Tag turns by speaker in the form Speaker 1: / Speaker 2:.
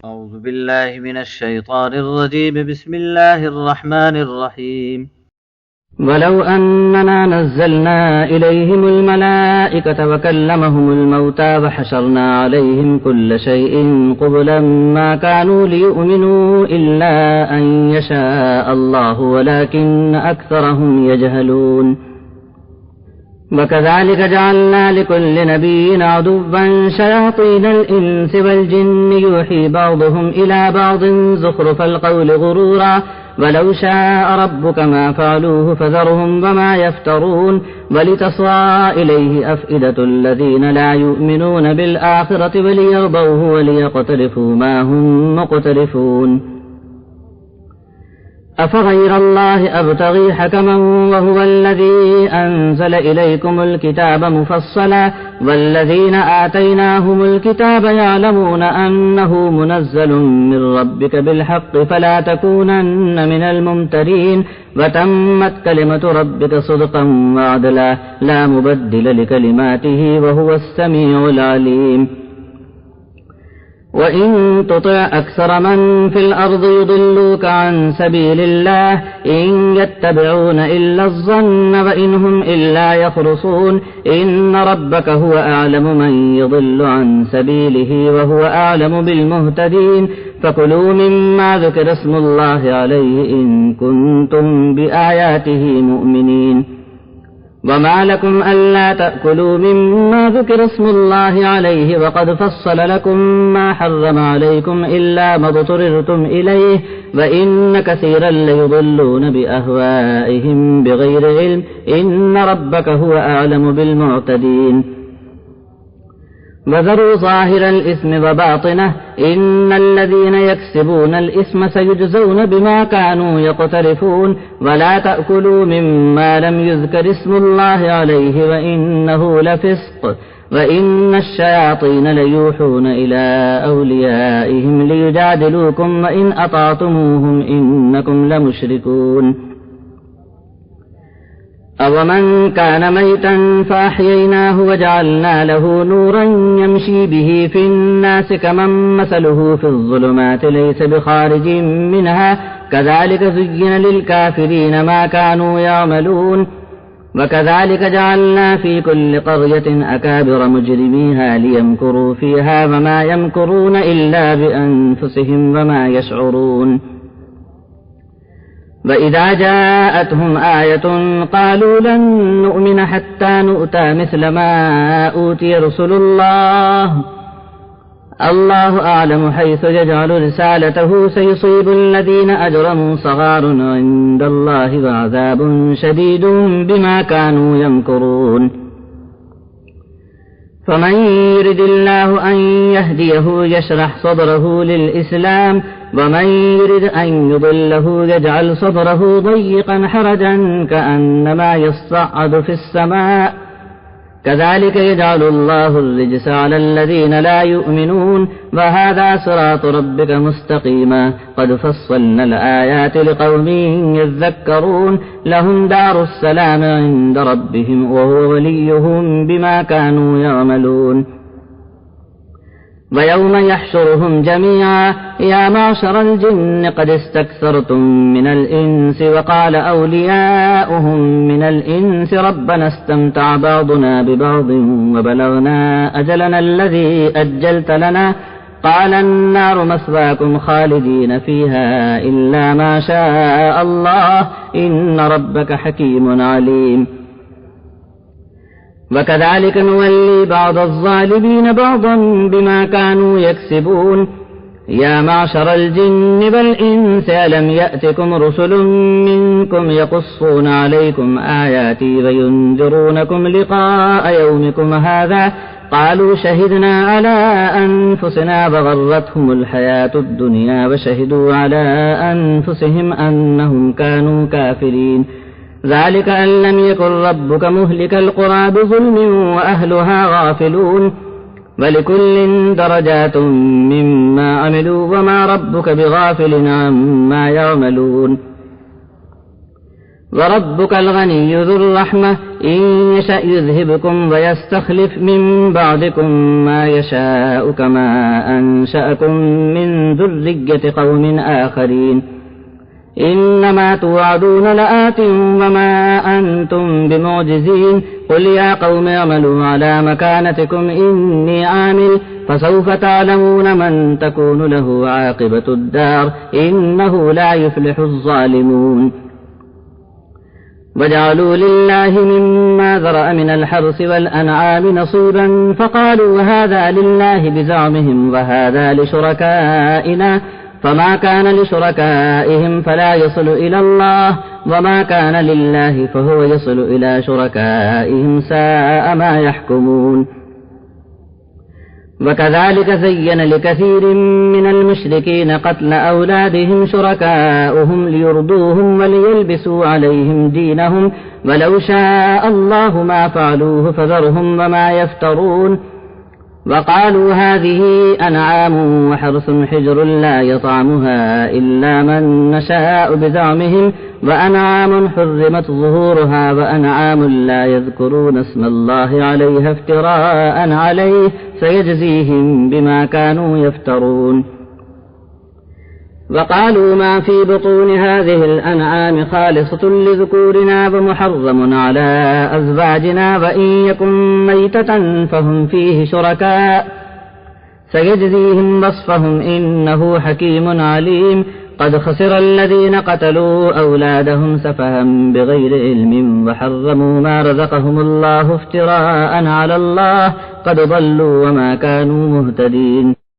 Speaker 1: أعوذ بالله من الشيطان الرجيم. بسم الله الرحمن الرحيم.
Speaker 2: ولو أننا نزلنا إليهم الملائكة وكلمهم الموتى وحشرنا عليهم كل شيء قبلا ما كانوا ليؤمنوا إلا أن يشاء الله ولكن أكثرهم يجهلون. وكذلك جعلنا لكل نبي عدوا شياطين الإنس والجن يوحي بعضهم إلى بعض زخرف القول غرورا ولو شاء ربك ما فعلوه فذرهم وما يفترون ولتصغى إليه أفئدة الذين لا يؤمنون بالآخرة وليرضوه وليقترفوا ما هم مقترفون. أفغير الله أبتغي حكما وهو الذي أنزل إليكم الكتاب مفصلا والذين آتيناهم الكتاب يعلمون أنه منزل من ربك بالحق فلا تكونن من الممترين وتمت كلمة ربك صدقا وعدلا لا مبدل لكلماته وهو السميع العليم. وإن تطع أكثر من في الأرض يضلوك عن سبيل الله إن يتبعون إلا الظن وإن هم إلا يخرصون إن ربك هو أعلم من يضل عن سبيله وهو أعلم بالمهتدين فكلوا مما ذكر اسم الله عليه إن كنتم بآياته مؤمنين. وما لكم ألا تأكلوا مما ذكر اسم الله عليه وقد فصل لكم ما حرم عليكم إلا ما اضطررتم إليه وإن كثيرا ليضلون بأهوائهم بغير علم إن ربك هو أعلم بالمعتدين. وذروا ظاهر الإثم وباطنه إن الذين يكسبون الإثم سيجزون بما كانوا يقترفون ولا تأكلوا مما لم يذكر اسم الله عليه وإنه لفسق وإن الشياطين ليوحون إلى أوليائهم ليجادلوكم وإن أطعتموهم إنكم لمشركون. أومن كان ميتا فأحييناه وجعلنا له نورا يمشي به في الناس كمن مثله في الظلمات ليس بخارج منها كذلك زين للكافرين ما كانوا يعملون. وكذلك جعلنا في كل قرية أكابر مجرميها ليمكروا فيها وما يمكرون إلا بأنفسهم وما يشعرون. وإذا جاءتهم آية قالوا لن نؤمن حتى نؤتى مثل ما أوتي رسل الله الله أعلم حيث يجعل رسالته سيصيب الذين أجرموا صغار عند الله وعذاب شديد بما كانوا يمكرون. فمن يرد الله أن يهديه يشرح صدره للإسلام ومن يرد أن يضله يجعل صدره ضيقا حرجا كأنما يصعد في السماء كذلك يجعل الله الرجس على الذين لا يؤمنون وهذا صراط ربك مستقيما قد فصلنا الآيات لقوم يذكرون لهم دار السلام عند ربهم وهو وليهم بما كانوا يعملون. ويوم يحشرهم جميعا يا معشر الجن قد استكثرتم من الإنس وقال أولياؤهم من الإنس ربنا استمتع بعضنا ببعض وبلغنا أجلنا الذي أجلت لنا قال النار مثواكم خالدين فيها إلا ما شاء الله إن ربك حكيم عليم. وكذلك نولي بعض الظالمين بعضا بما كانوا يكسبون. يا معشر الجن والإنس ألم يأتكم رسل منكم يقصون عليكم آياتي وينذرونكم لقاء يومكم هذا قالوا شهدنا على أنفسنا وغرتهم الحياة الدنيا وشهدوا على أنفسهم أنهم كانوا كافرين. ذلك أن لم يكن ربك مهلك القرى بظلم وأهلها غافلون ولكل درجات مما عملوا وما ربك بغافل عما يعملون. وربك الغني ذو الرحمة إن يشأ يذهبكم ويستخلف من بعدكم ما يشاء كما أنشأكم من ذرية قوم آخرين إنما توعدون لآت وما أنتم بمعجزين قل يا قوم اعملوا على مكانتكم إني عامل فسوف تعلمون من تكون له عاقبة الدار إنه لا يفلح الظالمون وجعلوا لله مما ذرأ من الحرث والأنعام نصيبا فقالوا هذا لله بزعمهم وهذا لشركائنا فما كان لشركائهم فلا يصل إلى الله وما كان لله فهو يصل إلى شركائهم ساء ما يحكمون وكذلك زين لكثير من المشركين قتل أولادهم شركاؤهم ليرضوهم وليلبسوا عليهم دينهم ولو شاء الله ما فعلوه فذرهم وما يفترون وقالوا هذه أنعام وحرث حجر لا يطعمها إلا من نشاء بزعمهم وأنعام حرمت ظهورها وأنعام لا يذكرون اسم الله عليها افتراء عليه سيجزيهم بما كانوا يفترون وقالوا ما في بطون هذه الأنعام خالصة لذكورنا ومحرم على أزواجنا وإن يكن ميتة فهم فيه شركاء سيجزيهم وصفهم إنه حكيم عليم قد خسر الذين قتلوا أولادهم سفها بغير علم وحرموا ما رزقهم الله افتراء على الله قد ضلوا وما كانوا مهتدين